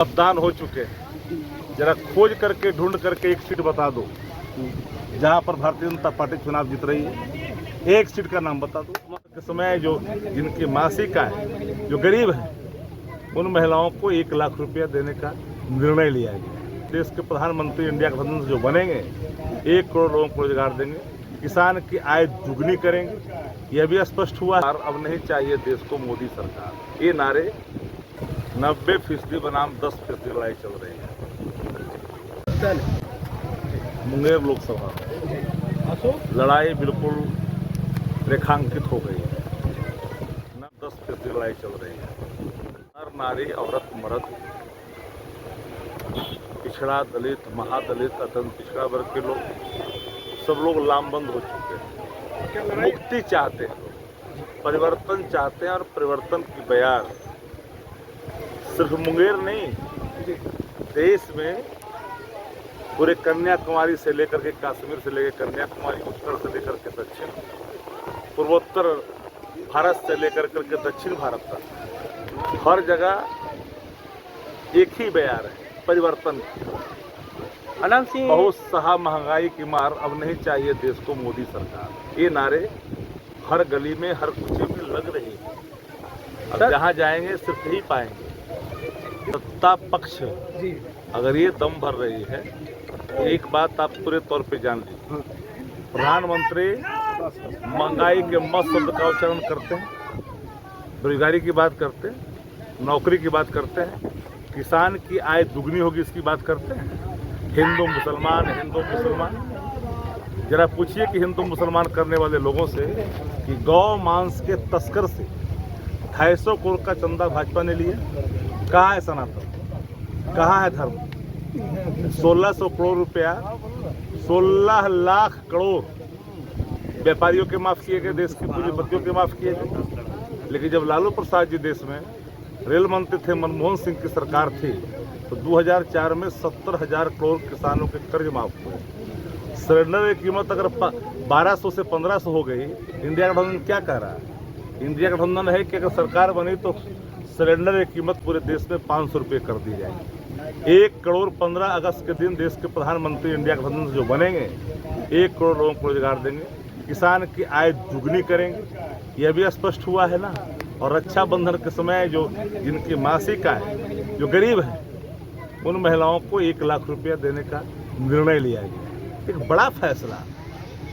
मतदान हो चुके हैं, जरा खोज करके ढूंढ करके एक सीट बता दो जहां पर भारतीय जनता पार्टी चुनाव जीत रही है। एक सीट का नाम बता दो। के समय जो जिनकी मासिक आय जो गरीब है उन महिलाओं को 1 लाख रुपया देने का निर्णय लिया गया। देश के प्रधानमंत्री इंडिया गठबंधन से जो बनेंगे 1 करोड़ लोगों को रोजगार देंगे, किसान की आय दुगनी करेंगे। यह भी स्पष्ट हुआ अब नहीं चाहिए देश को मोदी सरकार। ये नारे 90% बनाम 10% लड़ाई चल रही है। मुंगेर लोकसभा लड़ाई बिल्कुल रेखांकित हो गई है। 10% लड़ाई चल रही है। हर नारी, औरत, मर्द, पिछड़ा, दलित, महादलित, अत्यंत पिछड़ा वर्ग के लोग, सब लोग लामबंद हो चुके हैं। मुक्ति चाहते हैं, परिवर्तन चाहते हैं और परिवर्तन की बयार सिर्फ मुंगेर नहीं, देश में पूरे कन्याकुमारी से लेकर के कश्मीर से लेकर कन्याकुमारी, उत्तर से लेकर के दक्षिण, पूर्वोत्तर भारत से लेकर के दक्षिण भारत तक हर जगह एक ही बयार है, परिवर्तन। अनंत सिंह बहुत सहा महंगाई की मार, अब नहीं चाहिए देश को मोदी सरकार। ये नारे हर गली में, हर कुछ में लग रही है। अब जहाँ जाएंगे सिर्फ यही पाएंगे। सत्ता पक्ष अगर ये दम भर रही है तो एक बात आप पूरे तौर पे जान लीजिए, प्रधानमंत्री महंगाई के मस्त शब्द का उच्चारण करते हैं, बेरोजगारी की बात करते हैं, नौकरी की बात करते हैं, किसान की आय दुगनी होगी इसकी बात करते हैं। हिंदू मुसलमान जरा पूछिए कि हिंदू मुसलमान करने वाले लोगों से कि गौ मांस के तस्कर से 250 करोड़ का चंदा भाजपा ने लिया। कहाँ है सनातन, कहाँ है धर्म? 1600 करोड़ रुपया, 16 लाख करोड़ व्यापारियों के माफ किए गए, देश की पूंजीपतियों के माफ किए गए। लेकिन जब लालू प्रसाद जी देश में रेल मंत्री थे, मनमोहन सिंह की सरकार थी, तो 2004 में 70,000 करोड़ किसानों के कर्ज माफ हुए। सिलेंडर की कीमत अगर 1200 से 1500 हो गई, इंडिया गठबंधन क्या कह रहा है? इंडिया गठबंधन है कि अगर सरकार बनी तो सिलेंडर की कीमत पूरे देश में 500 रुपये कर दी जाएगी। 1 करोड़ 15 अगस्त के दिन देश के प्रधानमंत्री इंडिया गठबंधन से जो बनेंगे 1 करोड़ लोगों को रोजगार देंगे, किसान की आय दुगनी करेंगे। यह भी स्पष्ट हुआ है ना। और रक्षाबंधन के समय जो जिनकी मासिक आय जो गरीब है उन महिलाओं को 1 लाख रुपया देने का निर्णय लिया गया। एक बड़ा फैसला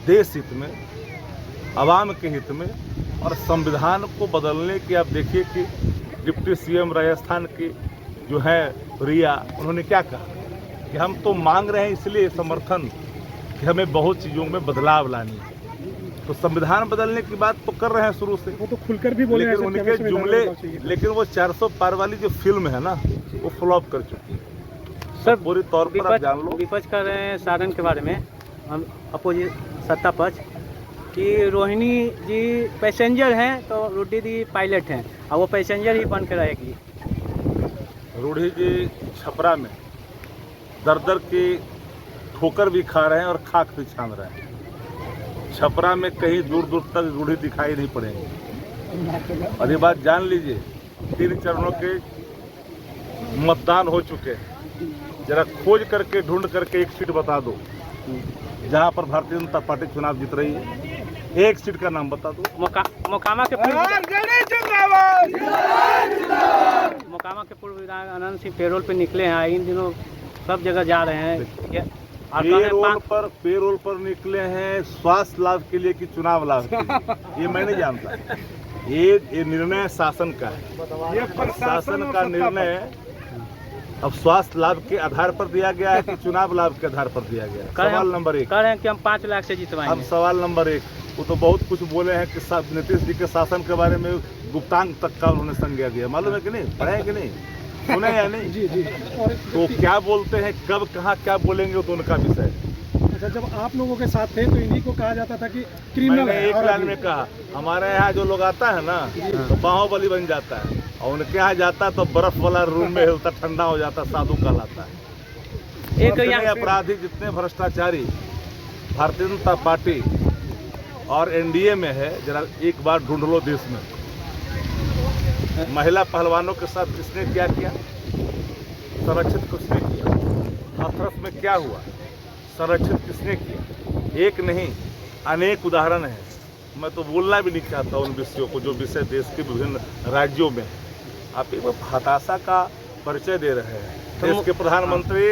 देश हित में, आवाम के हित में और संविधान को बदलने की। आप देखिए कि डिप्टी सीएम राजस्थान की जो है रिया, उन्होंने क्या कहा कि हम तो मांग रहे हैं इसलिए समर्थन कि हमें बहुत चीज़ों में बदलाव लानी है। तो संविधान बदलने की बात तो कर रहे हैं शुरू से, वो तो खुलकर भी बोले, लेकिन उनके जुमले, लेकिन वो 400 पार वाली जो फिल्म है ना वो फ्लॉप कर चुकी है। सर पूरी तौर पर आप जान लो। विपक्ष कर रहे हैं साधन के बारे में, हम अपोजिट सत्ता पक्ष कि रोहिणी जी पैसेंजर हैं तो रूडी जी पायलट हैं, और वो पैसेंजर ही बन के रहेगी। रूढ़ी जी छपरा में दर दर की ठोकर भी खा रहे हैं और खाक भी छान रहे हैं। छपरा में कहीं दूर दूर तक रूढ़ी दिखाई नहीं पड़ेंगे। और ये बात जान लीजिए, 3 चरणों के मतदान हो चुके हैं, जरा खोज करके ढूंढ करके एक सीट बता दो जहां पर भारतीय जनता पार्टी चुनाव जीत रही है। एक सीट का नाम बता दो। मोकामा के पूर्व विधायक अनंत सिंह पेरोल पे निकले हैं, इन दिनों सब जगह जा रहे हैं। पेरोल पर निकले हैं स्वास्थ्य लाभ के लिए कि चुनाव लाभ के लिए, ये मैं नहीं जानता। ये निर्णय शासन का है। ये प्रशासन का निर्णय अब स्वास्थ्य लाभ के आधार पर दिया गया है कि चुनाव लाभ के आधार पर दिया गया है? सवाल नंबर 1। कह रहे हैं कि हम 5 लाख से जितवाएंगे। अब सवाल नंबर 1, वो तो बहुत कुछ बोले हैं कि नीतीश जी के शासन के बारे में गुप्तांग तक का उन्होंने संज्ञा दिया। मालूम है कि नहीं? पढ़े हैं कि नहीं? सुने या नहीं? जी। तो क्या बोलते हैं, कब कहाँ क्या बोलेंगे तो उनका विषय। अच्छा, जब आप लोगों के साथ थे तो इन्हीं को कहा जाता था कि क्रिमिनल। मैंने एक लाइन में कहा, हमारे यहाँ जो लोग आता है ना तो बाहुबली बन जाता है, और उनके यहाँ जाता तो बर्फ वाला रूम में हिलता, ठंडा हो जाता, साधु कहलाता है। एक अपराधी, जितने भ्रष्टाचारी भारतीय जनता पार्टी और एनडीए में है, जरा एक बार ढूंढ लो देश में। महिला पहलवानों के साथ किसने क्या किया? संरक्षित किसने किया? हाथरस में क्या हुआ? संरक्षित किसने किया? एक नहीं, अनेक उदाहरण हैं। मैं तो बोलना भी नहीं चाहता उन विषयों को जो विषय देश के विभिन्न राज्यों में हैं। आप एक हताशा का परिचय दे रहे हैं। देश के प्रधानमंत्री,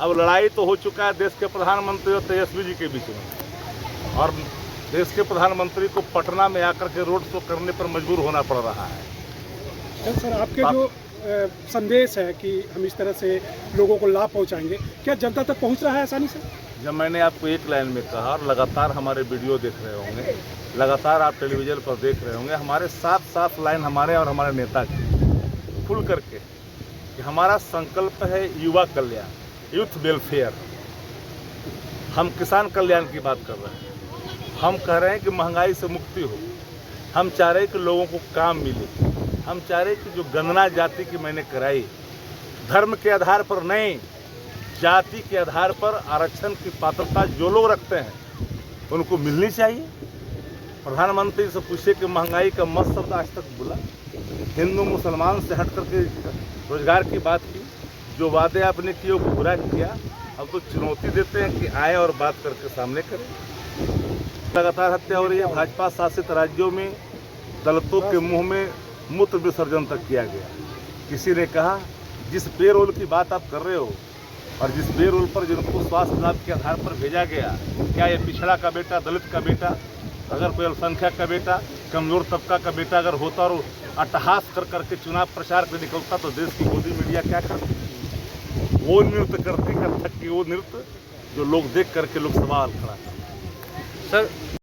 अब लड़ाई तो हो चुका है देश के प्रधानमंत्री और तेजस्वी जी के बीच में, और देश के प्रधानमंत्री को पटना में आकर के रोड शो करने पर मजबूर होना पड़ रहा है। सर आपके जो संदेश है कि हम इस तरह से लोगों को लाभ पहुंचाएंगे, क्या जनता तक पहुंच रहा है आसानी से? जब मैंने आपको एक लाइन में कहा, और लगातार हमारे वीडियो देख रहे होंगे, लगातार आप टेलीविज़न पर देख रहे होंगे, हमारे साफ साफ लाइन हमारे और हमारे नेता की खुल करके कि हमारा संकल्प है युवा कल्याण, यूथ वेलफेयर। हम किसान कल्याण की बात कर रहे हैं। हम कह रहे हैं कि महंगाई से मुक्ति हो। हम चाह रहे हैं कि लोगों को काम मिले। हम चाह रहे हैं कि जो गणना जाति की मैंने कराई, धर्म के आधार पर नहीं, जाति के आधार पर आरक्षण की पात्रता जो लोग रखते हैं उनको मिलनी चाहिए। प्रधानमंत्री से पूछे कि महंगाई का मत शब्द आज तक बोला? हिंदू मुसलमान से हट करके रोजगार की बात की। जो वादे आपने किए वो पूरा किया। अब तो चुनौती देते हैं कि आए और बात करके सामने करें। लगातार हत्या हो रही है। भाजपा शासित राज्यों में दलितों के मुंह में मूत्र विसर्जन तक किया गया। किसी ने कहा जिस पेरोल की बात आप कर रहे हो और जिस पेरोल पर जिनको स्वास्थ्य लाभ के आधार पर भेजा गया, क्या ये पिछड़ा का बेटा, दलित का बेटा, अगर कोई अल्पसंख्यक का बेटा, कमजोर तबका का बेटा अगर होता और अट्टहास कर करके चुनाव प्रचार पे निकलता तो देश की मोदी मीडिया क्या करती? वो नृत्य करती कथक की वो नृत्य जो लोग देख करके लोग सवाल खड़ा करते। सर